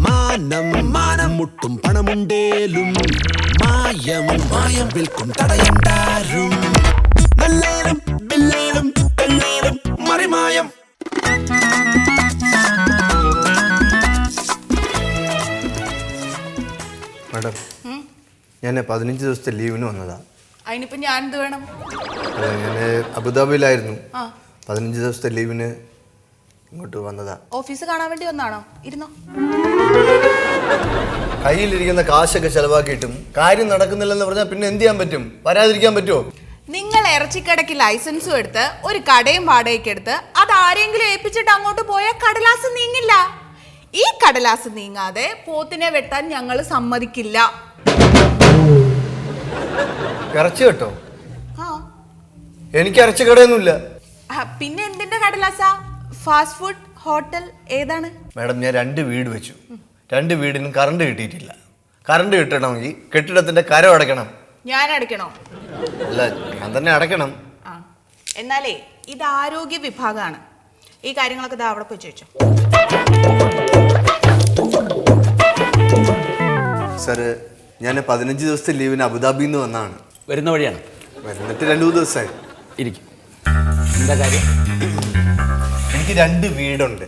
മാനം മാനം മുട്ടും പണമുണ്ടേലും മായം മായം വിൽക്കും തടയണ്ടാരും നല്ലേലും ബില്ലേലും പെണ്ണേലും മറിമായം. മാഡം, ഞാൻ 15 ദിവസത്തെ ലീവിന് വന്നതാ. അതിനിപ്പോ ഞാൻ എന്ത് വേണം? ഞാൻ അബുദാബിയിലായിരുന്നു. 15 ദിവസത്തെ ലീവിന് ഇങ്ങോട്ട് വന്നതാ. ഓഫീസ് കാണാൻ വേണ്ടി വന്നാണോ? ഇരുന്നോ. കയ്യിലിരിക്കുന്ന കാശൊക്കെ ചെലവാക്കിയിട്ടും കാര്യം നടക്കുന്നില്ലെന്ന് പറഞ്ഞാൽ പിന്നെ എന്ത് ചെയ്യാൻ പറ്റും? വരാതിരിക്കാൻ പറ്റുമോ? നിങ്ങൾ ഇറച്ചിക്കടയ്ക്ക് ലൈസൻസും എടുത്ത് ഒരു കടയും വാടകയ്ക്ക് എടുത്ത് അത് ആരെങ്കിലും ഏൽപ്പിച്ചിട്ട് അങ്ങോട്ട് പോയാൽ കടലാസ് നീങ്ങില്ല. ഈ കടലാസ് നീങ്ങാതെ പോത്തിനെ വെട്ടാൻ ഞങ്ങൾ സമ്മതിക്കില്ല. ഇറച്ചി കേട്ടോ? ആ, എനിക്ക് ഇറച്ചി കടയൊന്നുമില്ല. പിന്നെ എന്തിന്റെ കടലാസാ? ഫാസ്റ്റ് ഫുഡ് ഹോട്ടൽ ഏതാണ്? മാഡം, ഞാൻ 2 വീട് വെച്ചു. 2 വീടിനും കറണ്ട് കിട്ടിയിട്ടില്ല. കറണ്ട് കിട്ടണമെങ്കിൽ കെട്ടിടത്തിന്റെ കരം അടയ്ക്കണം. ഞാൻ അടയ്ക്കണോ? അല്ല, ഞാൻ തന്നെ അടയ്ക്കണം. ആ, എന്നാലേ ഇത് ആരോഗ്യ വിഭാഗമാണ്. ഈ കാര്യങ്ങളൊക്കെ അവിടെ പോയി ചോദിച്ചോ. സാറ്, ഞാൻ 15 ദിവസത്തെ ലീവിന് അബുദാബിയിൽ നിന്ന് വന്നതാണ്. വരുന്ന വഴിയാണ്. വരുന്നിട്ട് 2 ദിവസമായി. ഇരിക്കും. എന്താ കാര്യം? എനിക്ക് 2 വീടുണ്ട്.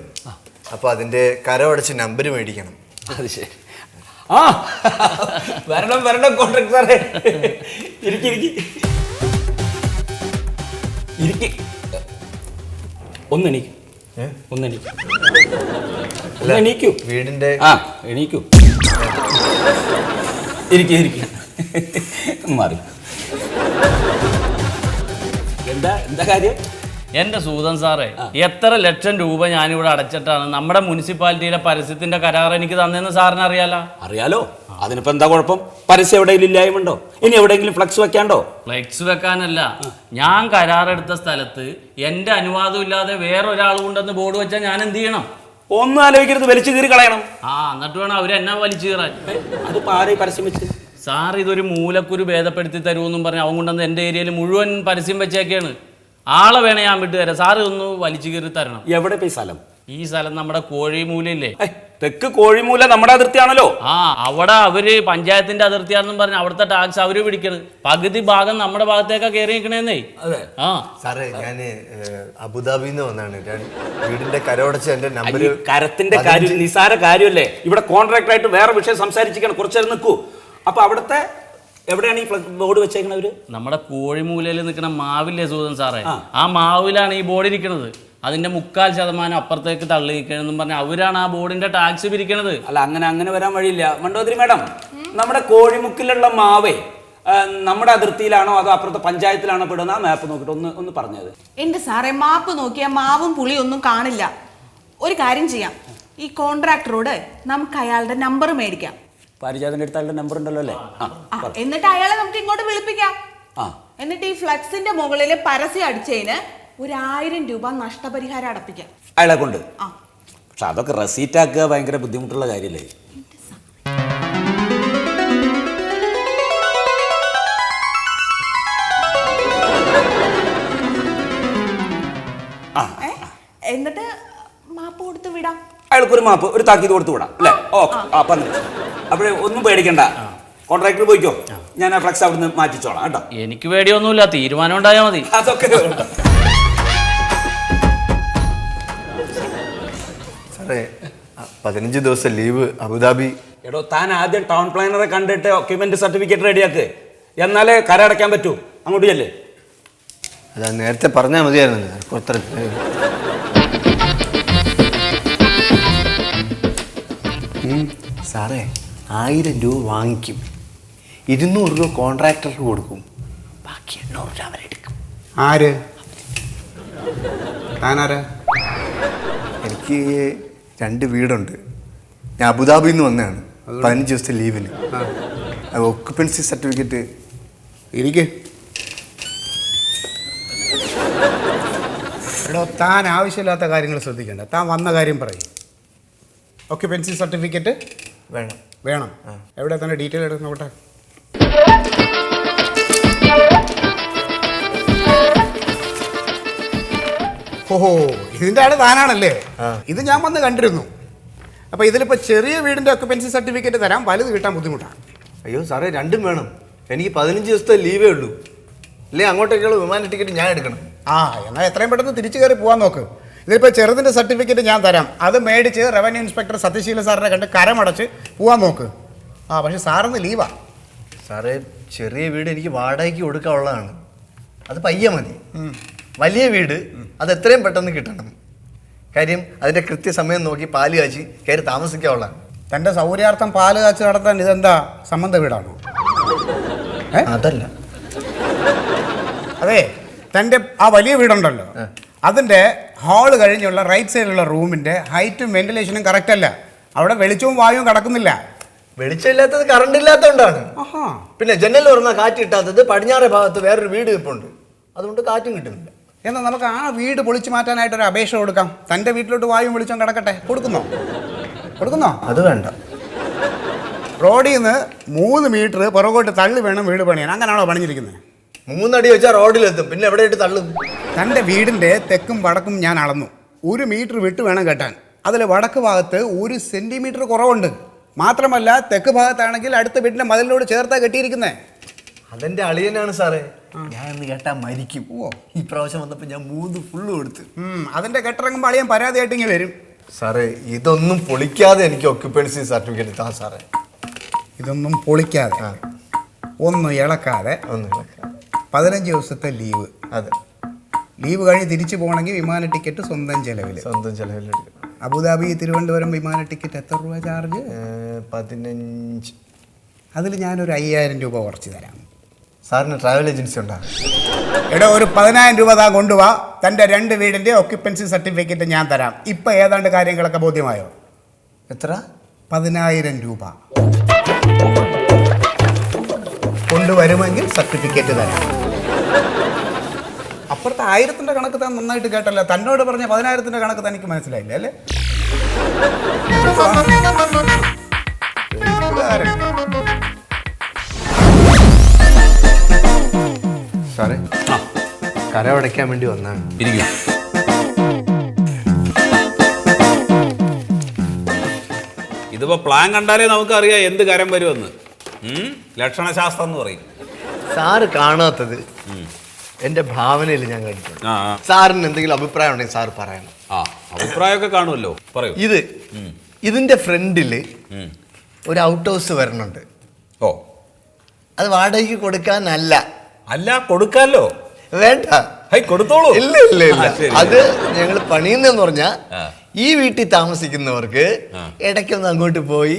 അപ്പൊ അതിന്റെ കരമടച്ച് നമ്പർ മേടിക്കണം. അത് ശരി. ആ, വരണം വരണം കോൺട്രാക്ടർ സാറേ. ഒന്നെണീക്കൂ. വീടിന്റെ എണീക്കൂ. മാറി. എന്താ കാര്യം? എൻ്റെ സൂതൻ സാറേ, എത്ര ലക്ഷം രൂപ ഞാനിവിടെ അടച്ചിട്ടാണ് നമ്മുടെ മുനിസിപ്പാലിറ്റിയിലെ പരസ്യത്തിന്റെ കരാർ എനിക്ക് തന്നെന്ന് സാറിന് അറിയാലോ. അതിനിപ്പോ എന്താ കുഴപ്പം? പരസ്യം എവിടെയെങ്കിലും ഇല്ലായ്മയുണ്ടോ? ഇനി എവിടെയെങ്കിലും ഫ്ലക്സ് വെക്കാണ്ടോ? ഫ്ലെക്സ് വെക്കാനല്ല, ഞാൻ കരാറെടുത്ത സ്ഥലത്ത് എന്റെ അനുവാദം ഇല്ലാതെ വേറൊരാൾ കൊണ്ടെന്ന് ബോർഡ് വെച്ചാൽ ഞാൻ എന്ത് ചെയ്യണം? ഒന്നും ആലോചിക്കരുത്, വലിച്ചു കീറി കളയണം. എന്നിട്ട് വേണം അവരെന്നാ വലിച്ചു കീറാൻ. അതിപ്പോ ആരെയും പരസ്യം വെച്ച് സാർ ഇതൊരു മൂലക്കുരു ഭേദപ്പെടുത്തി തരുമെന്നും പറഞ്ഞ് അവൻ കൊണ്ടുവന്ന് എൻ്റെ ഏരിയയിൽ മുഴുവൻ പരസ്യം വെച്ചേക്കാണ്. ആളെ വേണേ ഞാൻ വിട്ടുതരാം, സാറ് ഒന്ന് വലിച്ചു കീറി തരണം. എവിടെ പോയി സ്ഥലം? ഈ സ്ഥലം നമ്മുടെ കോഴിമൂലയില്ലേ? തെക്ക് കോഴിമൂല നമ്മുടെ അതിർത്തിയാണല്ലോ. അവിടെ അവര് പഞ്ചായത്തിന്റെ അതിർത്തിയാണെന്നും പറഞ്ഞ് അവിടുത്തെ ടാക്സ് അവര് പിടിക്കണത്. പകുതി ഭാഗം നമ്മുടെ ഭാഗത്തേക്കാ കയറി നിൽക്കണേന്നേ. സാറേ, ഞാൻ അബുദാബിയിൽ നിന്ന് വന്നാണ്. വീടിന്റെ കരമടച്ച് എന്റെ നമ്പർ. കരത്തിന്റെ കാര്യം നിസാര കാര്യമല്ലേ. ഇവിടെ കോൺട്രാക്ടർ ആയിട്ട് വേറെ വിഷയം സംസാരിച്ചിരിക്കണം. കുറച്ചേരം നിൽക്കൂ. അപ്പൊ അവിടുത്തെ എവിടെയാണ് ഈ ബോർഡ് വെച്ചേക്കണവര്? നമ്മുടെ കോഴിമൂലയിൽ നിൽക്കുന്ന മാവില്ലേ സൂതൻ സാറേ, ആ മാവിലാണ് ഈ ബോർഡ് ഇരിക്കണത്. അതിന്റെ 3/4% അപ്പുറത്തേക്ക് തള്ളി നിൽക്കണമെന്നും പറഞ്ഞ അവരാണ് ആ ബോർഡിന്റെ ടാക്സ് പിരിക്കണത്. അല്ല, അങ്ങനെ വരാൻ വഴിയില്ല. മണ്ടോദരി മാഡം, നമ്മുടെ കോഴിമുക്കിലുള്ള മാവേ നമ്മുടെ അതിർത്തിയിലാണോ അതോ അപ്പുറത്തെ പഞ്ചായത്തിലാണോ പെടുന്ന? ആ മാപ്പ് നോക്കിട്ട് ഒന്ന് പറഞ്ഞത്. എന്റെ സാറേ, മാപ്പ് നോക്കിയാൽ മാവും പുളിയും ഒന്നും കാണില്ല. ഒരു കാര്യം ചെയ്യാം, ഈ കോൺട്രാക്ടറോട് നമുക്ക് അയാളുടെ നമ്പർ മേടിക്കാം. പാരിജാതന്റെ അടുത്ത് അയാളുടെ നമ്പർ ഉണ്ടല്ലോ അല്ലേ? എന്നിട്ട് അയാളെ നമുക്ക് ഇങ്ങോട്ട് വിളിപ്പിക്കാം. എന്നിട്ട് ഈ ഫ്ലക്സിന്റെ മുകളിൽ പരസ്യം അടിച്ചതിന് 1000 രൂപ നഷ്ടപരിഹാരം അടപ്പിക്കാം അയാളെ കൊണ്ട്. പക്ഷെ അതൊക്കെ റെസീറ്റ് ആക്കുക ഭയങ്കര ബുദ്ധിമുട്ടുള്ള കാര്യല്ലേ? എന്നിട്ട് മാപ്പ് കൊടുത്ത് വിടാം. അയാൾക്കൊരു മാപ്പ്, ഒരു താക്കീത് കൊടുത്തു വിടാം അല്ലേ? അപ്പോഴേ ഒന്നും പേടിക്കണ്ട. കോൺട്രാക്ടർ പോയിക്കോ, ഞാൻ ആ ഫ്ലക്സ് അവിടുന്ന് മാറ്റിച്ചോളാം കേട്ടോ. എനിക്ക് പേടിയൊന്നുമില്ല, തീരുമാനം ഉണ്ടായാൽ മതി. അതൊക്കെ സാറേ, 15 ദിവസം ലീവ് അബുദാബി. എടോ, താൻ ആദ്യം ടൗൺ പ്ലാനറെ കണ്ടിട്ട് ഒക്യുമെന്റ് സർട്ടിഫിക്കറ്റ് റെഡിയാക്ക്, എന്നാലേ കരടയ്ക്കാൻ പറ്റൂ. അങ്ങോട്ട് ചെല്ലേ. അതാ നേരത്തെ പറഞ്ഞാൽ മതിയായിരുന്നല്ലോ. സാറേ, 1000 രൂപ വാങ്ങിക്കും, 200 രൂപ കോൺട്രാക്ടർക്ക് കൊടുക്കും, ബാക്കി 800 രൂപ അവരെടുക്കും. ആര്? താനാരാ? എനിക്ക് 2 വീടുണ്ട്. ഞാൻ അബുദാബിയിൽ നിന്ന് വന്നതാണ് 15 ദിവസത്തെ ലീവിന്. ഒക്യുപ്പൻസി സർട്ടിഫിക്കറ്റ് ഇരിക്കെ. എടോ, താൻ ആവശ്യമില്ലാത്ത കാര്യങ്ങൾ ശ്രദ്ധിക്കണ്ട. താൻ വന്ന കാര്യം പറയും. ഒക്യുപ്പൻസി സർട്ടിഫിക്കറ്റ് വേണം. എവിടെ തന്നെ ഡീറ്റെയിൽ എടുത്ത് നോക്കട്ടെ. ഓഹോ, ഇതിൻ്റെ ആള് താനാണല്ലേ? ഇത് ഞാൻ വന്ന് കണ്ടിരുന്നു. അപ്പോൾ ഇതിലിപ്പോൾ ചെറിയ വീടിൻ്റെ ഒക്യുപ്പൻസി സർട്ടിഫിക്കറ്റ് തരാം, വലുത് കിട്ടാൻ ബുദ്ധിമുട്ടാണ്. അയ്യോ സാറേ, രണ്ടും വേണം. എനിക്ക് 15 ദിവസത്തെ ലീവേ ഉള്ളൂ. ഇല്ലേ അങ്ങോട്ടേക്കുള്ള വിമാന ടിക്കറ്റ് ഞാൻ എടുക്കണം. എന്നാൽ എത്രയും പെട്ടെന്ന് തിരിച്ചു കയറി പോകാൻ നോക്ക്. ഇതിപ്പോൾ ചെറുതിൻ്റെ സർട്ടിഫിക്കറ്റ് ഞാൻ തരാം, അത് മേടിച്ച് റവന്യൂ ഇൻസ്പെക്ടർ സത്യശീല സാറിനെ കണ്ട് കരമടച്ച് പോകാൻ നോക്ക്. പക്ഷെ സാറിന്ന് ലീവാ. സാറേ, ചെറിയ വീട് എനിക്ക് വാടകയ്ക്ക് കൊടുക്കാനുള്ളതാണ്. അത് പയ്യെ മതി. വലിയ വീട് അത് എത്രയും പെട്ടെന്ന് കിട്ടണം. കാര്യം അതിൻ്റെ കൃത്യസമയം നോക്കി പാല് കാച്ചി കയറി താമസിക്കാനുള്ളതാണ്. തൻ്റെ സൗകര്യാർത്ഥം പാല് കാച്ച് നടത്താൻ ഇതെന്താ സംബന്ധ വീടാണോ? അതല്ല. അതെ, തൻ്റെ ആ വലിയ വീടുണ്ടല്ലോ, അതിൻ്റെ ഹാള് കഴിഞ്ഞുള്ള റൈറ്റ് സൈഡിലുള്ള റൂമിൻ്റെ ഹൈറ്റും വെന്റിലേഷനും കറക്റ്റ് അല്ല. അവിടെ വെളിച്ചവും വായുവും കടക്കുന്നില്ല. വെളിച്ചമില്ലാത്തത് കറണ്ട് ഇല്ലാത്തതുകൊണ്ടാണ്. പിന്നെ ജനൽ തുറന്നാൽ കാറ്റ് കിട്ടാത്തത് പടിഞ്ഞാറേ ഭാഗത്ത് വേറൊരു വീട് ഇപ്പുണ്ട്, അതുകൊണ്ട് കാറ്റും കിട്ടുന്നില്ല. എന്നാൽ നമുക്ക് ആ വീട് പൊളിച്ചു മാറ്റാനായിട്ടൊരു അപേക്ഷ കൊടുക്കാം. തൻ്റെ വീട്ടിലോട്ട് വായും വെളിച്ചവും കിടക്കട്ടെ. കൊടുക്കുന്നോ? അത് വേണ്ട. റോഡിൽ നിന്ന് 3 മീറ്റർ പുറകോട്ട് തള്ളി വേണം വീട് പണിയാൻ. അങ്ങനെയാണോ പണിഞ്ഞിരിക്കുന്നത്? 3 അടി വെച്ചാൽ റോഡിലെത്തും, പിന്നെ എവിടെയായിട്ട് തള്ളും? തൻ്റെ വീടിൻ്റെ തെക്കും വടക്കും ഞാൻ അളന്നു. 1 മീറ്റർ വിട്ട് വേണം കെട്ടാൻ. അതിൽ വടക്ക് ഭാഗത്ത് 1 സെൻറ്റിമീറ്റർ കുറവുണ്ട്. മാത്രമല്ല തെക്ക് ഭാഗത്താണെങ്കിൽ അടുത്ത വീട്ടിൻ്റെ മതിലിനോട് ചേർത്താണ് കെട്ടിയിരിക്കുന്നത്. അതെൻ്റെ അളിയനാണ് സാറേ. ഞാൻ ഒന്ന് കേട്ടാ മരിക്കും. ഈ പ്രാവശ്യം വന്നപ്പോൾ ഞാൻ 3 ഫുള്ള് കൊടുത്ത്. അതിൻ്റെ കെട്ടിറങ്ങുമ്പോൾ അളിയൻ പരാതിയായിട്ട് ഇങ്ങനെ വരും. സാറേ, ഇതൊന്നും പൊളിക്കാതെ എനിക്ക് ഒക്യുപ്പൻസി സർട്ടിഫിക്കറ്റ് താ സാറേ. ഇതൊന്നും പൊളിക്കാതെ, ഒന്നും ഇളക്കാതെ, 15 ദിവസത്തെ ലീവ്. അതെ, ലീവ് കഴിഞ്ഞ് തിരിച്ചു പോകണമെങ്കിൽ വിമാന ടിക്കറ്റ് സ്വന്തം ചെലവിൽ. അബുദാബി തിരുവനന്തപുരം വിമാന ടിക്കറ്റ് എത്ര രൂപ ചാർജ്? 15. അതിൽ ഞാനൊരു 5000 രൂപ കുറച്ച് തരാം. സാറിന് ട്രാവൽ ഏജൻസി ഉണ്ടോ? എടോ, ഒരു 10000 രൂപ താൻ കൊണ്ടുപോവാ. തൻ്റെ 2 വീടിൻ്റെ ഒക്യുപ്പൻസി സർട്ടിഫിക്കറ്റ് ഞാൻ തരാം. ഇപ്പം ഏതാണ്ട് കാര്യങ്ങളൊക്കെ ബോധ്യമായോ? എത്ര? 10000 രൂപ കൊണ്ടുവരുമെങ്കിൽ സർട്ടിഫിക്കറ്റ് തരാം. അപ്പുറത്തെ 1000ൻ്റെ കണക്ക് താൻ നന്നായിട്ട് കേട്ടല്ലോ. തന്നോട് പറഞ്ഞ 10000ൻ്റെ കണക്ക് തനിക്ക് മനസ്സിലായില്ല അല്ലേ? സാറേ, കരമടയ്ക്കാൻ വേണ്ടി വന്നാണ്. ഇതിപ്പോ പ്ലാൻ കണ്ടാലേ നമുക്കറിയാം എന്ത് കരം വരുമെന്ന്. ലക്ഷണശാസ്ത്രം എന്ന് പറയും. സാറ് കാണാത്തത് എൻ്റെ ഭാവനയിൽ ഞാൻ കണ്ടിട്ടുണ്ട്. സാറിന് എന്തെങ്കിലും അഭിപ്രായം ഉണ്ടെങ്കിൽ സാറ് പറയണം. അഭിപ്രായമൊക്കെ കാണുമല്ലോ, പറയൂ. ഇതിൻ്റെ ഫ്രണ്ടിൽ ഒരു ഔട്ട് ഹൗസ് വരണുണ്ട്. അത് വാടകയ്ക്ക് കൊടുക്കാനല്ല. അല്ല, കൊടുക്കാമല്ലോ. വേണ്ട, കൊടുത്തോളൂ. ഇല്ല. അത് ഞങ്ങൾ പണിയുന്നെന്ന് പറഞ്ഞാൽ ഈ വീട്ടിൽ താമസിക്കുന്നവർക്ക് ഇടയ്ക്കൊന്ന് അങ്ങോട്ട് പോയി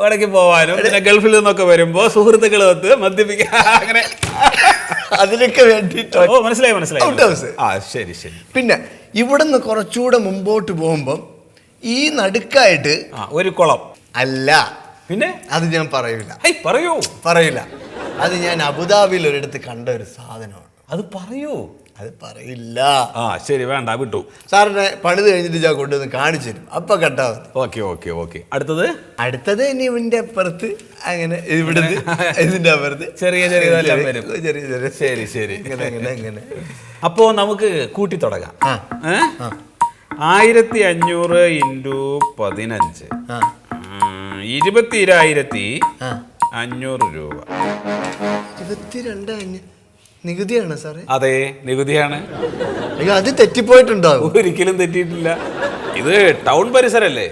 ഇടയ്ക്ക് പോവാനും ഗൾഫിൽ നിന്നൊക്കെ വരുമ്പോ സുഹൃത്തുക്കളൊത്ത് മദ്യപിക്കാൻ, അങ്ങനെ അതിനൊക്കെ വേണ്ടിട്ടോ. മനസ്സിലായി. Out house. ശരി. പിന്നെ ഇവിടുന്ന് കുറച്ചുകൂടെ മുമ്പോട്ട് പോകുമ്പം ഈ നടുക്കായിട്ട് ഒരു കുളം. അല്ല, പിന്നെ അത് ഞാൻ പറയൂല. പറയില്ല. അത് ഞാൻ അബുദാബിയിൽ ഒരിടത്ത് കണ്ട ഒരു സാധനമാണ്. അത് പറയൂ. അത് പറയില്ല. ശരി, വേണ്ട, വിട്ടു. സാറിനെ പണിത് കഴിഞ്ഞിട്ട് ഞാൻ കൊണ്ടുവന്ന് കാണിച്ചു തരും. അപ്പൊ കേട്ടാ മതി. ഓക്കെ. അടുത്തത് ഇനി ഇവന്റെ അപ്പുറത്ത്, അങ്ങനെ ഇവിടുന്ന് ഇതിന്റെ അപ്പുറത്ത് ചെറിയ ചെറിയ ശരി. അങ്ങനെ. അപ്പോ നമുക്ക് കൂട്ടി തുടങ്ങാം. 1500 × 15 22,500 രൂപ. 22 നികുതിയാണ് സാറേ? അതെ, നികുതിയാണ്. അയ്യോ, അത് തെറ്റിപ്പോയിട്ടുണ്ടാവും. ഒരിക്കലും തെറ്റിയിട്ടില്ല. ഇത് ടൗൺ പരിസരല്ലേ,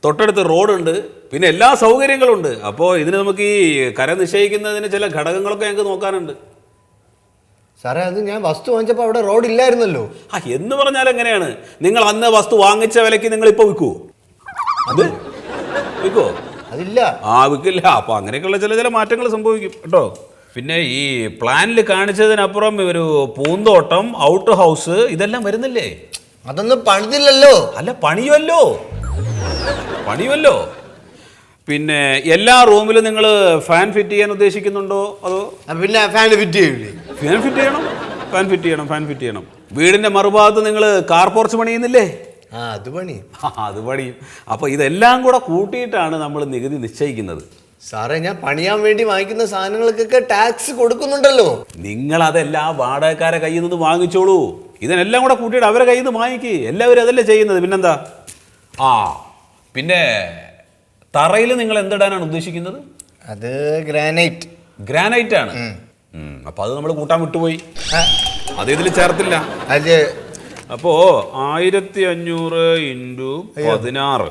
തൊട്ടടുത്ത് റോഡുണ്ട്, പിന്നെ എല്ലാ സൗകര്യങ്ങളും ഉണ്ട്. അപ്പോൾ ഇതിന് നമുക്ക് ഈ കര നിശ്ചയിക്കുന്നതിന് ചില ഘടകങ്ങളൊക്കെ ഞങ്ങൾക്ക് നോക്കാനുണ്ട്. സാറേ, അത് ഞാൻ വസ്തു വാങ്ങിച്ചപ്പോൾ അവിടെ റോഡ് ഇല്ലായിരുന്നല്ലോ. എന്ന് പറഞ്ഞാൽ എങ്ങനെയാണ്? നിങ്ങൾ അന്ന് വസ്തു വാങ്ങിച്ച വിലയ്ക്ക് നിങ്ങൾ ഇപ്പോൾ വിൽക്കുവോ? വിൽക്കുവോ? അതില്ല. വിൽക്കില്ല. അപ്പോൾ അങ്ങനെയൊക്കെയുള്ള ചില മാറ്റങ്ങൾ സംഭവിക്കും കേട്ടോ. പിന്നെ ഈ പ്ലാനിൽ കാണിച്ചതിനപ്പുറം ഒരു പൂന്തോട്ടം, ഔട്ട് ഹൗസ്, ഇതെല്ലാം വരുന്നില്ലേ? അതൊന്നും പണിതില്ലല്ലോ. അല്ല, പണിയുമല്ലോ. പിന്നെ എല്ലാ റൂമിലും നിങ്ങൾ ഫാൻ ഫിറ്റ് ചെയ്യാൻ ഉദ്ദേശിക്കുന്നുണ്ടോ? അതോ പിന്നെ ഫാൻ ഫിറ്റ് ചെയ്യൂലേ? ഫാൻ ഫിറ്റ് ചെയ്യണം. വീടിന്റെ മറുഭാഗത്ത് നിങ്ങൾ കാർ പോർച്ച് പണിയുന്നില്ലേ? അത് പണിയും. അപ്പോൾ ഇതെല്ലാം കൂടെ കൂട്ടിയിട്ടാണ് നമ്മൾ നികുതി നിശ്ചയിക്കുന്നത്. സാറേ, ഞാൻ പണിയാൻ വേണ്ടി വാങ്ങിക്കുന്ന സാധനങ്ങൾക്കൊക്കെ ടാക്സ് കൊടുക്കുന്നുണ്ടല്ലോ. നിങ്ങൾ അതെല്ലാം വാടകക്കാരെ കയ്യിൽ നിന്ന് വാങ്ങിച്ചോളൂ. ഇതിനെല്ലാം കൂടെ കൂട്ടിയിട്ട് അവരെ കയ്യിൽ നിന്ന് വാങ്ങിക്ക്. എല്ലാവരും അതല്ലേ ചെയ്യുന്നത്. പിന്നെന്താ? പിന്നെ തറയിൽ നിങ്ങൾ എന്തിടാനാണ് ഉദ്ദേശിക്കുന്നത്? അത് ഗ്രാനൈറ്റ്. ഗ്രാനൈറ്റ് ആണ്. അപ്പൊ അത് നമ്മൾ കൂട്ടാൻ വിട്ടുപോയി, അത് ഇതിൽ ചേർത്തില്ല. അത് അപ്പോ 1500 × 16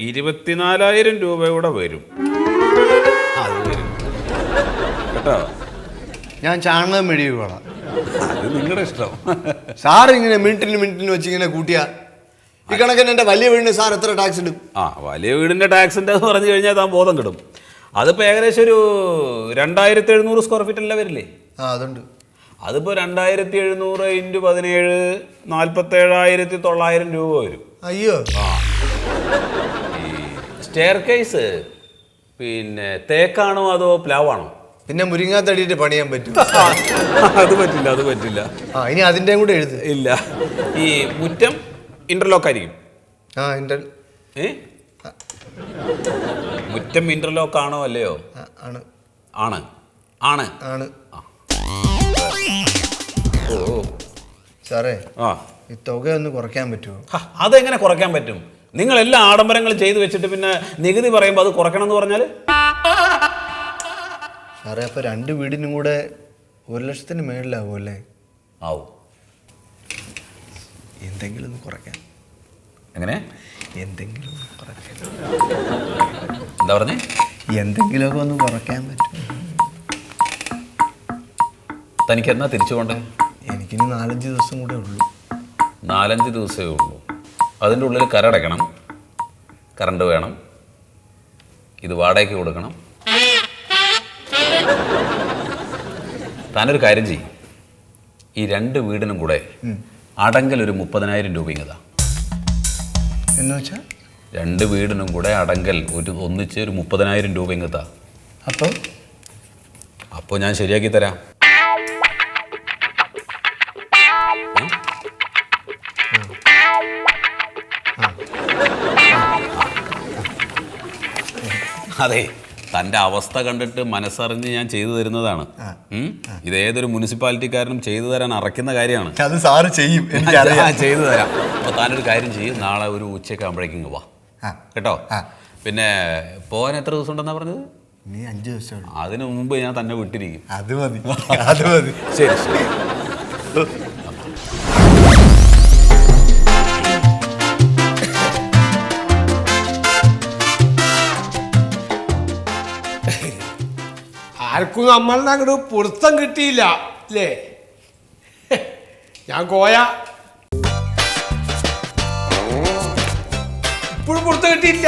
24,000 രൂപയുടെ വരും. അത് വരും കേട്ടോ. ഞാൻ ചാണകം മെഴുകിക്കോളാം. അത് നിങ്ങളുടെ ഇഷ്ടം. സാർ ഇങ്ങനെ മിനിറ്റിന് വെച്ച് ഇങ്ങനെ കൂട്ടിയാ ഈ കണക്കിന് എൻ്റെ വലിയ വീടിന് സാർ എത്ര ടാക്സ് ഇടും? വലിയ വീടിന്റെ ടാക്സിന്റെ എന്ന് പറഞ്ഞു കഴിഞ്ഞാൽ താൻ ബോധം കിടും. അതിപ്പോ ഏകദേശം ഒരു 2700 സ്ക്വയർ ഫീറ്റ് അല്ല വരില്ലേ? അതുണ്ട്. അതിപ്പോ 2700 × 17 47,900 രൂപ വരും. അയ്യോ. ഈ സ്റ്റെയർ കേസ് പിന്നെ തേക്കാണോ അതോ പ്ലാവാണോ? പിന്നെ മുരിങ്ങാത്തടിയിട്ട് പണിയാൻ പറ്റും? അത് പറ്റില്ല, അത് പറ്റില്ല. ഇനി അതിൻ്റെ കൂടെ എഴുതി. ഇല്ല. ഈ മുറ്റം ഇന്റർലോക്ക് ആയിരിക്കും. മുറ്റം ഇന്റർലോക്ക് ആണോ അല്ലയോ? ആണ്. ആണ് ആണ് ആണ്. ഓ സാറേ, ഈ തുക ഒന്ന് കുറയ്ക്കാൻ പറ്റുമോ? അതെങ്ങനെ കുറയ്ക്കാൻ പറ്റും? നിങ്ങൾ എല്ലാ ആഡംബരങ്ങളും ചെയ്തു വെച്ചിട്ട് പിന്നെ നികുതി പറയുമ്പോൾ അത് കുറയ്ക്കണം എന്ന് പറഞ്ഞാൽ? സാറേ, അപ്പൊ 2 വീടിനും കൂടെ 1,00,000 മേളിലാവും അല്ലേ? ആവും. എന്തെങ്കിലും ഒന്ന് കുറയ്ക്കാൻ. എങ്ങനെ? എന്തെങ്കിലും കുറയ്ക്കാൻ. എന്താ പറഞ്ഞേ? എന്തെങ്കിലുമൊക്കെ ഒന്ന് കുറയ്ക്കാൻ പറ്റും. തനിക്ക് എന്നാ തിരിച്ചു പോണ്ടേ? എനിക്കിനി 4-5 ദിവസം കൂടെ ഉള്ളൂ. 4-5 ദിവസമേ ഉള്ളൂ. അതിൻ്റെ ഉള്ളിൽ കരടയ്ക്കണം, കറണ്ട് വേണം, ഇത് വാടകയ്ക്ക് കൊടുക്കണം. താനൊരു കാര്യം ചെയ്യും, ഈ 2 വീടിനും കൂടെ അടങ്കൽ ഒരു 30,000 രൂപ ഇങ്ങതാ. എന്ന് വെച്ചാൽ 2 വീടിനും കൂടെ അടങ്കൽ ഒന്നിച്ച് ഒരു 30,000 രൂപ ഇങ്ങത്താ. അപ്പോൾ ഞാൻ ശരിയാക്കി തരാം. അതെ, തൻ്റെ അവസ്ഥ കണ്ടിട്ട് മനസ്സറിഞ്ഞ് ഞാൻ ചെയ്തു തരുന്നതാണ്. ഇതേതൊരു മുനിസിപ്പാലിറ്റിക്കാരനും ചെയ്തു തരാൻ അറയ്ക്കുന്ന കാര്യമാണ്. അത് സാറ് ചെയ്യും, ചെയ്തു തരാം. അപ്പോൾ താനൊരു കാര്യം ചെയ്യും, നാളെ ഒരു ഉച്ചയ്ക്ക് ആകുമ്പോഴേക്കും വാ കേട്ടോ. പിന്നെ പോകാൻ എത്ര ദിവസം ഉണ്ടെന്നാ പറഞ്ഞത്? ഇനി 5 ദിവസം. അതിനു മുമ്പ് ഞാൻ തന്നെ വിട്ടിരിക്കും. അത് മതി, അത് മതി. ശരി ശരി. ആർക്കും നമ്മളുടെ അങ്ങോട്ട് പൊരുത്തം കിട്ടിയില്ല അല്ലേ? ഞാൻ കോയ ഇപ്പോഴും പൊരുത്തം കിട്ടിയില്ല.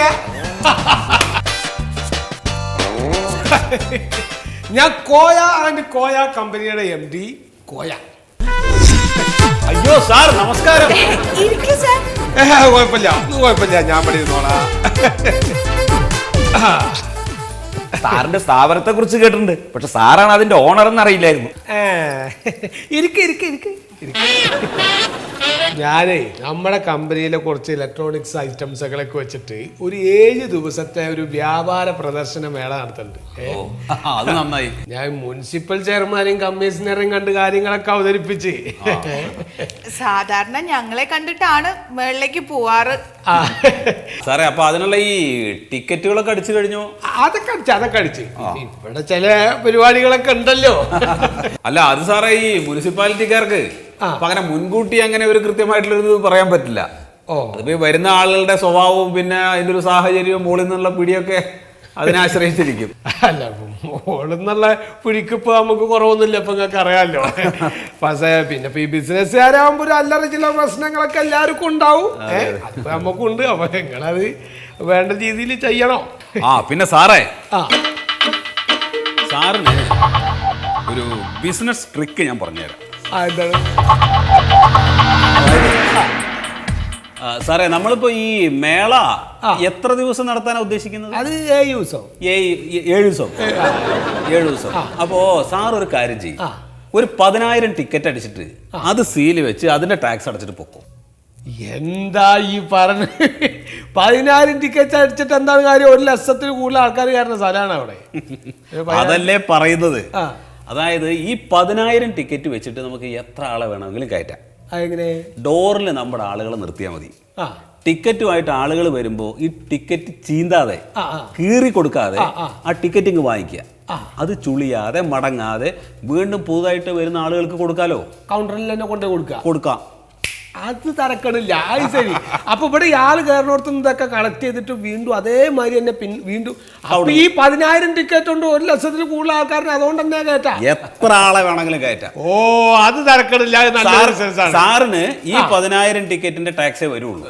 ഞാൻ കോയ ആൻഡ് കോയ കമ്പനിയുടെ MD കോയ. അയ്യോ സാർ, നമസ്കാരം. കുഴപ്പമില്ല, ഞാൻ പഠിക്കുന്നോളാം. സാറിന്റെ സ്ഥാപനത്തെ കുറിച്ച് കേട്ടിട്ടുണ്ട്, പക്ഷെ സാറാണ് അതിന്റെ ഓണർ എന്ന് അറിയില്ലായിരുന്നു. ഞാനേ നമ്മുടെ കമ്പനിയിലെ കുറച്ച് ഇലക്ട്രോണിക്സ് ഐറ്റംസ് ഒക്കെ വെച്ചിട്ട് ഒരു 7 ദിവസത്തെ ഒരു വ്യാപാര പ്രദർശന മേള നടത്തുന്നുണ്ട്. അത് നന്നായി. ഞാൻ മുനിസിപ്പൽ ചെയർമാനെയും കമ്മീഷണറെയും കണ്ട് കാര്യങ്ങളൊക്കെ അവതരിപ്പിച്ച്. സാധാരണ ഞങ്ങളെ കണ്ടിട്ടാണ് മേളിലേക്ക് പോവാറ്. സാറേ, അപ്പൊ അതിനുള്ള ഈ ടിക്കറ്റുകളൊക്കെ അടിച്ചു കഴിഞ്ഞോ? അതൊക്കെ അടിച്ച് ഇവിടെ ചില പരിപാടികളൊക്കെ ഉണ്ടല്ലോ. അല്ല, അത് സാറേ ഈ മുനിസിപ്പാലിറ്റിക്കാർക്ക് പകരം മുൻകൂട്ടി അങ്ങനെ ഒരു കൃത്യമായിട്ടുള്ളൊരു പറയാൻ പറ്റില്ല. അതിപ്പോ വരുന്ന ആളുകളുടെ സ്വഭാവവും പിന്നെ അതിന്റെ ഒരു സാഹചര്യവും മുകളിൽ നിന്നുള്ള പിടിയൊക്കെ അതിനെ ആശ്രയിച്ചിരിക്കും. അല്ല, മുകളിൽ പിടിക്കിപ്പോ നമുക്ക് കുറവൊന്നുമില്ല, ഇപ്പൊ നിങ്ങൾക്ക് അറിയാമല്ലോ. പക്ഷേ പിന്നെ ഈ ബിസിനസ്സുകാരാകുമ്പോ ഒരു അല്ലറ ചില പ്രശ്നങ്ങളൊക്കെ എല്ലാവർക്കും ഉണ്ടാവും. അതിപ്പോ നമുക്കുണ്ട്. അപ്പൊ നിങ്ങളത് വേണ്ട രീതിയിൽ ചെയ്യണം. പിന്നെ സാറേ, സാറിന് ഒരു ബിസിനസ് ട്രിക്ക് ഞാൻ പറഞ്ഞുതരാം. എന്താണ് സാറേ, നമ്മളിപ്പോ ഈ മേള എത്ര ദിവസം നടത്താനാണ് ഉദ്ദേശിക്കുന്നത്? അത് 7 ദിവസം. 7 ദിവസം. 7 ദിവസം. അപ്പോ സാർ ഒരു കാര്യം ചെയ്യും, ഒരു 10,000 ടിക്കറ്റ് അടിച്ചിട്ട് അത് സീല് വെച്ച് അതിന്റെ ടാക്സ് അടച്ചിട്ട് പൊക്കും. എന്താ ഈ പറഞ്ഞ 10,000 ടിക്കറ്റ് അടിച്ചിട്ട് എന്താണ് കാര്യം? 1 ലക്ഷത്തിൽ കൂടുതൽ ആൾക്കാർ കയറുന്ന സ്ഥലമാണ് അവിടെ. അതല്ലേ പറയുന്നത്. അതായത് ഈ 10,000 ടിക്കറ്റ് വെച്ചിട്ട് നമുക്ക് എത്ര ആളെ വേണമെങ്കിലും കയറ്റാം. എങ്ങനെ? ഡോറിൽ നമ്മുടെ ആളുകളെ നിർത്തിയാൽ മതി. ടിക്കറ്റുമായിട്ട് ആളുകൾ വരുമ്പോൾ ഈ ടിക്കറ്റ് ചീന്താതെ കീറി കൊടുക്കാതെ ആ ടിക്കറ്റ് ഇങ്ങ് വാങ്ങിക്കുക. അത് ചുളിയാതെ മടങ്ങാതെ വീണ്ടും പുതുതായിട്ട് വരുന്ന ആളുകൾക്ക് കൊടുക്കാലോ. കൗണ്ടറിൽ തന്നെ കൊണ്ടുപോയി കൊടുക്കാം. അത് തരക്കണില്ല. അത് ശരി. അപ്പൊ ഇവിടെ ഇയാള് കയറിനോടത്ത് ഇതൊക്കെ കളക്ട് ചെയ്തിട്ട് വീണ്ടും അതേമാതിരി തന്നെ വീണ്ടും അപ്പൊ ഈ 10,000 ടിക്കറ്റ് ഉണ്ട് 1 ലക്ഷത്തിൽ കൂടുതൽ ആൾക്കാരനെ അതുകൊണ്ട് തന്നെ കയറ്റാം. എത്ര ആളെ വേണമെങ്കിലും കയറ്റാം. ഓ അത് തരക്കണില്ല. സാറിന് ഈ 10,000 ടിക്കറ്റിന്റെ ടാക്സേ വരുള്ളൂ.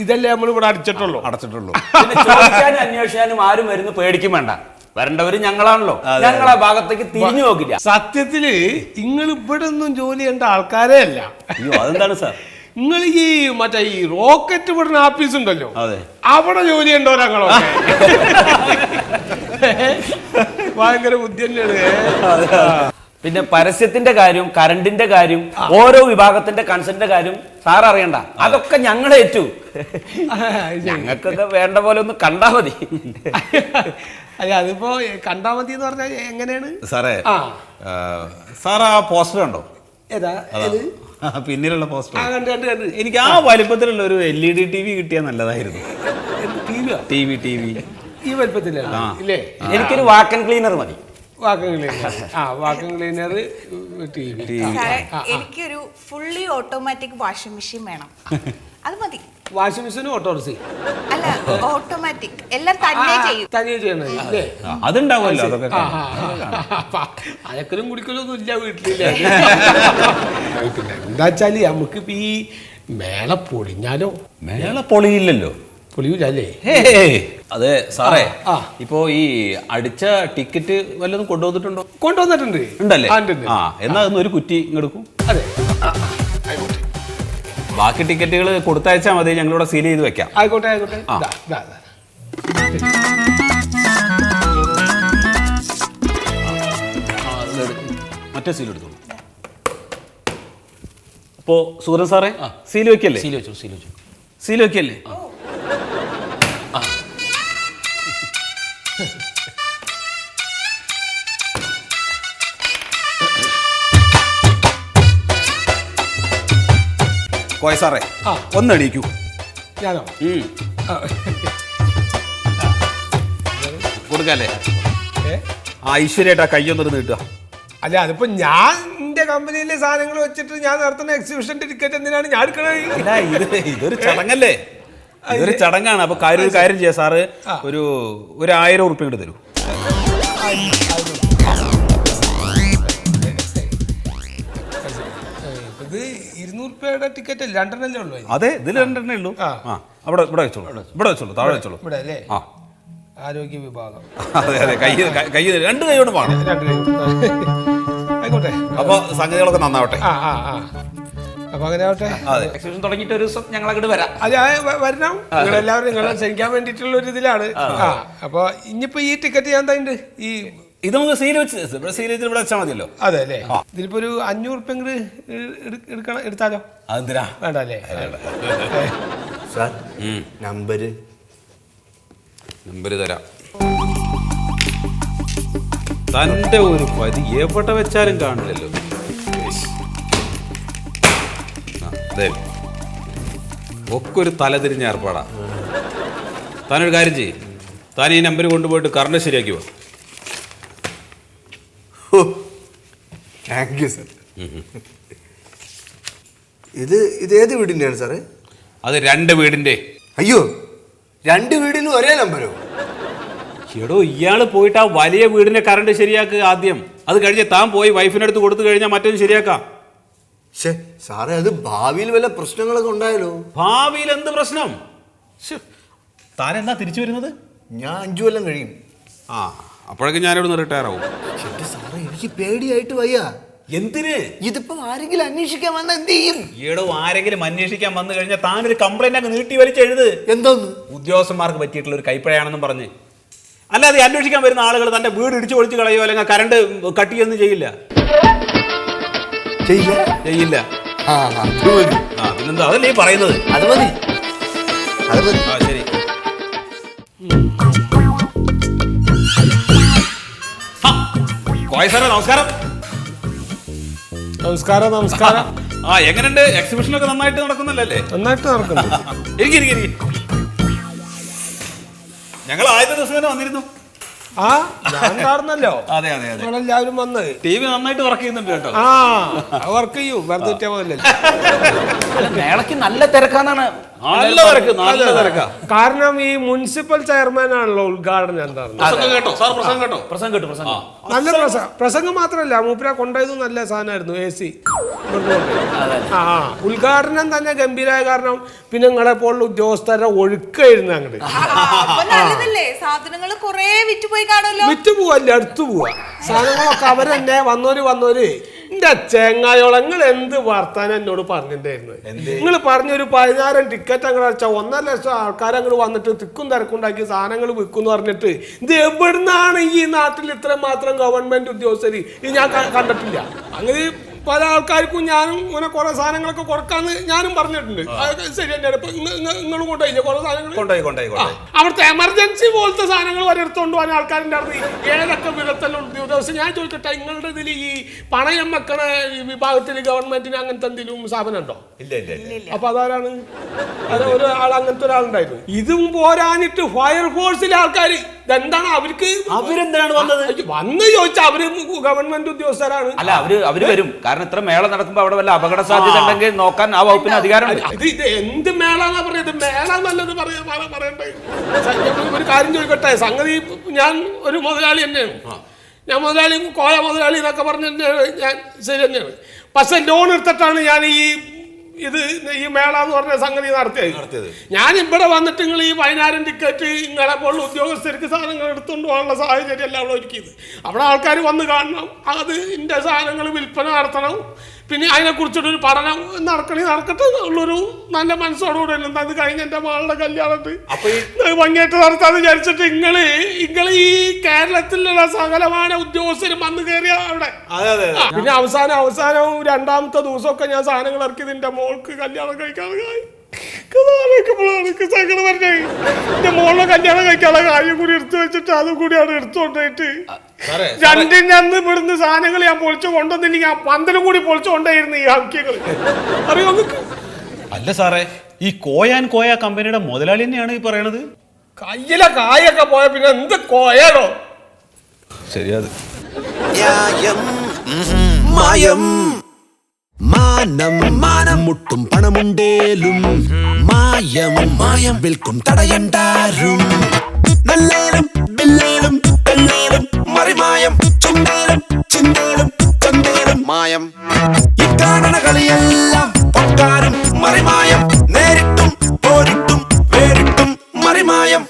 ഇതല്ലേ നമ്മൾ ഇവിടെ അടച്ചിട്ടുള്ളൂ. പിന്നെ ചോദിക്കാനും അന്വേഷിക്കാനും ആരും വരുന്നു പേടിക്കും വേണ്ട. വരേണ്ടവര് ഞങ്ങളാണല്ലോ. ഞങ്ങളെ ഭാഗത്തേക്ക് തിരിഞ്ഞു നോക്കില്ല. സത്യത്തില് നിങ്ങൾ ഇവിടെ ഒന്നും ജോലി ചെയ്യേണ്ട ആൾക്കാരേ അല്ല. അയ്യോ അതെന്താണ് സാർ? നിങ്ങൾ ഈ മറ്റേ ഈ റോക്കറ്റ് വിടുന്ന ആഫീസ് ഉണ്ടല്ലോ, അവിടെ ജോലി ചെയ്യേണ്ടവരാ ഞങ്ങളോ. ഭയങ്കര ബുദ്ധി തന്നെയാണ്. പിന്നെ പരസ്യത്തിന്റെ കാര്യം, കറണ്ടിന്റെ കാര്യം, ഓരോ വിഭാഗത്തിന്റെ കൺസെന്റിന്റെ കാര്യം സാർ അറിയണ്ട. അതൊക്കെ ഞങ്ങൾ ഏറ്റു. ഞങ്ങൾക്കൊക്കെ വേണ്ട പോലെ ഒന്ന് കണ്ടാ മതി. അല്ല അതിപ്പോ കണ്ടാ മതി എന്ന് പറഞ്ഞാൽ എങ്ങനെയാണ് സാറേ? സാർ ആ പോസ്റ്റർ കണ്ടോ? ഏതാ പിന്നിലുള്ള പോസ്റ്റർ? എനിക്ക് ആ വലിപ്പത്തിലുള്ള ഒരു LED TV കിട്ടിയാൽ നല്ലതായിരുന്നു. TV ഈ വലിപ്പത്തിലല്ലേ? എനിക്കൊരു വാക്കൻ ക്ലീനർ മതി. Vacuum cleaner, TV. എനിക്കൊരു ഫുള്ളി ഓട്ടോമാറ്റിക് വാഷിംഗ് മെഷീൻ വേണം. അത് മതി. വാഷിംഗ് മെഷീൻ ഓട്ടോറിക്ഷ അല്ല, ഓട്ടോമാറ്റിക് എല്ലാം തന്നെ ചെയ്യും. തനിയെ ചെയ്യണല്ലേ? അതുണ്ടാവുമല്ലോ. അലക്കലും കുടിക്കലൊന്നും ഇല്ല വീട്ടിലില്ലേ? പിന്നെ എന്താ വെച്ചാല് നമുക്കിപ്പോ ഈ മേള പൊളിഞ്ഞാലോ? മേള പൊളിയില്ലല്ലോ. പൊളിയൂലേ? അതെ സാറേ, ഇപ്പോ ഈ അടിച്ച ടിക്കറ്റ് വല്ലതും കൊണ്ടുവന്നിട്ടുണ്ടോ? കൊണ്ടുവന്നിട്ടുണ്ട്. ഉണ്ടല്ലേ? എന്നാ അതൊന്ന് ഒരു കുറ്റി ഇങ്ങെടുക്കും. അതെ, ബാക്കി ടിക്കറ്റുകൾ കൊടുത്തയച്ചാൽ മതി, ഞങ്ങളിവിടെ സീൽ ചെയ്ത് വെക്കാം. ആയിക്കോട്ടെ. മറ്റേ സീൽ എടുത്തോളൂ. അപ്പോ സൂരൻ സാറേ സീൽ വെക്കല്ലേ? സീൽ വെക്കല്ലേ? കോയ സാറേ ഒന്ന് എണീക്കൂ. ഞാനോ? കൊടുക്കല്ലേ? ഐശ്വര്യായിട്ട് ആ കയ്യൊന്നൊരു നീട്ടുക. അല്ല അതിപ്പോ ഞാൻ എന്റെ കമ്പനിയിലെ സാധനങ്ങൾ വെച്ചിട്ട് ഞാൻ നടത്തുന്ന എക്സിബിഷന്റെ ടിക്കറ്റ് എന്തിനാണ് ഞാൻ എടുക്കണത്? ഇതൊരു ചടങ്ങല്ലേ? ഇതൊരു ചടങ്ങാണ്. അപ്പൊ കാര്യം ചെയ്യാം സാറ്, ഒരു 1000 ഉറുപ്പിക ഇങ്ങോട്ട് തരൂ. ഇത് 200 രൂപയുടെ ടിക്കറ്റ് 2 എണ്ണല്ലേ ഉള്ളൂ? അതെ, ഇതിൽ 2 എണ്ണേ ഉള്ളൂ. ഇവിടെ വെച്ചോളൂ, താഴെ വെച്ചോളൂ. ഇവിടെ അല്ലേ? ആരോഗ്യ വിഭാഗം. അതെ, കൈ 2 കൈയോട് വേണം. ആയിക്കോട്ടെ. അപ്പൊ സംഗതികളൊക്കെ നന്നാവട്ടെ. അപ്പൊ അങ്ങനെ ആവട്ടെ. എക്സിബിഷൻ തുടങ്ങിയിട്ട് ഒരു ദിവസം ഞങ്ങൾ അങ്ങോട്ട് വരാം. അതെ, വരണം. നിങ്ങളെല്ലാവരും നിങ്ങളെ ക്ഷണിക്കാൻ വേണ്ടിയിട്ടുള്ള ഒരു ഇതിലാണ്. അപ്പൊ ഇനിയിപ്പോ ഈ ടിക്കറ്റ് ഞാൻ തരുന്നുണ്ട്. ഇത് നമുക്ക് സീൽ വെച്ച് ഇവിടെ വെച്ചാൽ മതിയല്ലോ. അതെ അല്ലേ? ഇതിലിപ്പോ ഒരു 500 ഉറുപ്പിക എടുത്താലോ? അതെന്തിനാ? വേണ്ട അല്ലേ? നമ്പര് തരാം. തന്റെ ഒരു പതി എവിടെ വെച്ചാലും കാണില്ലല്ലോ. ഒക്കെ ഒരു തലതിരിഞ്ഞ ഏർപ്പാടാ. താനൊരു കാര്യം ചെയ്യും, താൻ ഈ നമ്പർ കൊണ്ടുപോയിട്ട് കറണ്ട് ശരിയാക്കി പോ. Thank you sir. ഇത് ഏത് വീടിൻ്റെയാണ് സാറേ? അത് 2 വീടിന്റെ. അയ്യോ, 2 വീടിനും ഒരേ നമ്പരോ? എടോ, ഇയാള് പോയിട്ട് ആ വലിയ വീടിന്റെ കറണ്ട് ശരിയാക്കുക ആദ്യം. അത് കഴിഞ്ഞ് താൻ പോയി വൈഫിനടുത്ത് കൊടുത്തു കഴിഞ്ഞാൽ മറ്റൊന്ന് ശരിയാക്കാം. സാറേ, അത് ഭാവിയിൽ വല്ല പ്രശ്നങ്ങളൊക്കെ ഉണ്ടായാലോ? ഭാവിയിൽ എന്ത് പ്രശ്നം? താൻ എന്നാ തിരിച്ചു വരുന്നത്? ഞാൻ 5 കൊല്ലം കഴിയും. അപ്പോഴേക്കും ഞാനിവിടെ റിട്ടയർ ആവും. സാറേ, എനിക്ക് പേടിയായിട്ട് വയ്യ. എന്തിന്? ഇതിപ്പോ ആരെങ്കിലും അന്വേഷിക്കാൻ വന്ന എന്ത് ചെയ്യും? ഈടോ, ആരെങ്കിലും അന്വേഷിക്കാൻ വന്നു കഴിഞ്ഞാൽ താനൊരു കംപ്ലൈന്റ് അങ്ങ് നീട്ടി വലിച്ചെഴുത്. എന്തോന്ന്? ഉദ്യോഗസ്ഥന്മാർക്ക് പറ്റിയിട്ടുള്ള ഒരു കൈപ്പഴയാണെന്നും പറഞ്ഞ്. അല്ലാതെ അന്വേഷിക്കാൻ വരുന്ന ആളുകൾ തന്റെ വീട് ഇടിച്ചു പൊളിച്ച് കളയോ അല്ലെങ്കിൽ കറണ്ട് കട്ട് ചെയ്യുകയൊന്നും ചെയ്യില്ല. പിന്നെന്താ, അതല്ലേ ഈ പറയുന്നത്? അത് മതി. ശരി. കോയ സാറേ, നമസ്കാരം. നമസ്കാരം. ആ എങ്ങനെയുണ്ട് എക്സിബിഷനൊക്കെ നന്നായിട്ട് നടക്കുന്നല്ലേ? നന്നായിട്ട് നടക്കുന്നു. ഞങ്ങൾ ആദ്യത്തെ ദിവസം തന്നെ വന്നിരുന്നു. ആ ഞാൻ കാണുന്നല്ലോ. അതെ അതെ അതെ, ഞങ്ങളെല്ലാവരും വന്ന് ടി വി നന്നായിട്ട് വർക്ക് ചെയ്യുന്നുണ്ട് കേട്ടോ. ആ വർക്ക് ചെയ്യൂ, വെറുതെ ഇട്ടാ പോലല്ലോ. മേളക്ക് നല്ല തിരക്കാന്നാണ്. നല്ല തിരക്കാ. കാരണം ഈ മുനിസിപ്പൽ ചെയർമാൻ ആണല്ലോ ഉദ്ഘാടനം എന്തായിരുന്നു. കേട്ടോ സാർ പ്രസംഗം കേട്ടോ? പ്രസംഗം കേട്ടു, പ്രസംഗം നല്ല പ്രസംഗം മാത്രമല്ല, മൂപ്പര കൊണ്ടുപോയതും നല്ല സാധനമായിരുന്നു. AC ആ ഉദ്ഘാടനം തന്നെ ഗംഭീരമായ കാരണം പിന്നെ നിങ്ങളെ പോലുള്ള ഉദ്യോഗസ്ഥരുടെ ഒഴുക്കായിരുന്നു അങ്ങോട്ട്. അപ്പൊ നല്ലതല്ലേ, സാധനങ്ങൾ കൊറേ വിറ്റുപോയി കാണുമല്ലോ. വിറ്റ് പോവല്ല, അടുത്തു പോവാ. സാധനങ്ങളൊക്കെ അവരെന്നെ വന്നോര് എന്റെ ചെങ്ങായോളം നിങ്ങൾ എന്ത് വർത്താനം എന്നോട് പറഞ്ഞിട്ടുണ്ടായിരുന്നു. നിങ്ങൾ പറഞ്ഞൊരു 16 ടിക്കറ്റ് അങ്ങനെ വെച്ചാൽ 1.5 ലക്ഷം ആൾക്കാർ അങ്ങോട്ട് വന്നിട്ട് തിക്കും തിരക്കുണ്ടാക്കി സാധനങ്ങൾ വിൽക്കും എന്ന് പറഞ്ഞിട്ട് ഇത് എവിടുന്നാണ് ഈ നാട്ടിൽ ഇത്ര മാത്രം ഗവൺമെന്റ് ഉദ്യോഗസ്ഥർ ഇത് ഞാൻ കണ്ടിട്ടില്ല. അങ്ങനെ പല ആൾക്കാർക്കും ഞാനും ഇങ്ങനെ കുറെ സാധനങ്ങളൊക്കെ കൊടുക്കാന്ന് ഞാനും പറഞ്ഞിട്ടുണ്ട്. ശരി തന്നെയാണ്. ഇപ്പൊ നിങ്ങളും കൊണ്ടുപോയില്ലേ കുറെ സാധനങ്ങൾ? അവിടുത്തെ എമർജൻസി പോലത്തെ സാധനങ്ങൾ വരെ എടുത്തോണ്ട് പോകാൻ ആൾക്കാരുടെ അറിവ് ഏതൊക്കെ വിധത്തിലുള്ള ഉദ്യോഗസ്ഥർ. ഞാൻ ചോദിക്കട്ടെ, നിങ്ങളുടെ ഇതിൽ ഈ പണയം വെക്കണ വിഭാഗത്തിൽ ഗവൺമെന്റിന് അങ്ങനത്തെ എന്തെങ്കിലും സ്ഥാപനം ഉണ്ടോ? അപ്പൊ അതാരാണ്? ഒരാൾ അങ്ങനത്തെ ഒരാളുണ്ടായിരുന്നു. ഇതും പോരാഞ്ഞിട്ട് ഫയർഫോഴ്സിലെ ആൾക്കാർ ഇതെന്താണ് അവരെന്താണ് വന്ന് ചോദിച്ചാൽ അവര് ഗവൺമെന്റ് ഉദ്യോഗസ്ഥരാണ്. അല്ല അവര് വരും. കാരണം ഇത്ര മേള നടക്കുമ്പോ അവിടെ വല്ല അപകട സാധ്യത ഉണ്ടെങ്കിൽ നോക്കാൻ ആ വകുപ്പിന് അധികാരമുണ്ട്. ഇത് എന്ത് മേളാന്നാ പറയുന്നത്? മേള നല്ലത് പറയണ്ടേ. ഒരു കാര്യം ചോദിക്കട്ടെ, സംഗതി ഞാൻ ഒരു മുതലാളി തന്നെയാണ്. ഞാൻ മുതലാളി കോയ മുതലാളി എന്നൊക്കെ പറഞ്ഞ ഞാൻ ശരി തന്നെയാണ്. പക്ഷെ ലോൺ എടുത്തിട്ടാണ് ഞാൻ ഈ മേള എന്ന് പറഞ്ഞ സംഗതി നടത്തിയത്. ഞാൻ ഇവിടെ വന്നിട്ട് നിങ്ങൾ ഈ 10,000 ടിക്കറ്റ് നിങ്ങളെ പോലുള്ള ഉദ്യോഗസ്ഥർക്ക് സാധനങ്ങൾ എടുത്തുകൊണ്ട് പോകാനുള്ള സാഹചര്യം അല്ല അവിടെ ഒരുക്കിയത്. അവിടെ ആൾക്കാർ വന്ന് കാണണം, അത് ഇന്റെ സാധനങ്ങൾ വിൽപ്പന നടത്തണം, പിന്നെ അതിനെക്കുറിച്ചിട്ടൊരു പഠനം നടക്കട്ടെ ഉള്ളൊരു നല്ല മനസ്സോടുകൂടെ. അത് കഴിഞ്ഞ എൻ്റെ മകളുടെ കല്യാണത്ത് ഭംഗിയായിട്ട് നടത്താന്ന് വിചാരിച്ചിട്ട് നിങ്ങൾ ഈ കേരളത്തിലുള്ള സകലമായ ഉദ്യോഗസ്ഥരും വന്ന് കയറിയ അവിടെ. പിന്നെ അവസാനം 2ാമത്തെ ദിവസമൊക്കെ ഞാൻ സാധനങ്ങൾ ഇറക്കിയത് എൻ്റെ മോൾക്ക് കല്യാണം കഴിക്കാതെ സങ്കടം പറഞ്ഞേ. എന്റെ മോളുടെ കല്യാണം കഴിക്കാനുള്ള കാര്യം കൂടി എടുത്തു വെച്ചിട്ട് അതും കൂടിയാണ് എടുത്തുകൊണ്ടായിട്ട് 2ന്റെ അന്ന് ഇവിടുന്ന് സാധനങ്ങൾ ഞാൻ പൊളിച്ചു കൊണ്ടുവന്നില്ലെങ്കിൽ ആ 12 കൂടി പൊളിച്ചു കൊണ്ടായിരുന്നു ഈ ഹക്കികൾ. അറിയോ നമുക്ക്? അല്ല സാറേ, ഈ കോയ കമ്പനിയുടെ മുതലാളി തന്നെയാണ് ഈ പറയണത്. കയ്യിലെ കായൊക്കെ പോയ പിന്നെ എന്ത് കോയാണോ? ശരിയത്. മായം മാനം മുട്ടും പണമുണ്ടേലും മായം വിൽക്കും തടയണ്ടാരും. നല്ലേലും ബില്ലേലും പെണ്ണേലും മറിമായം ചുണ്ടേലും ചിന്തേലും ചന്തേലും മായം. ഈ കാണണ കളിയെല്ലാം പൊക്കാനും മറിമായം. നേരിട്ടും പോരിട്ടും വേറിട്ടും മറിമായം.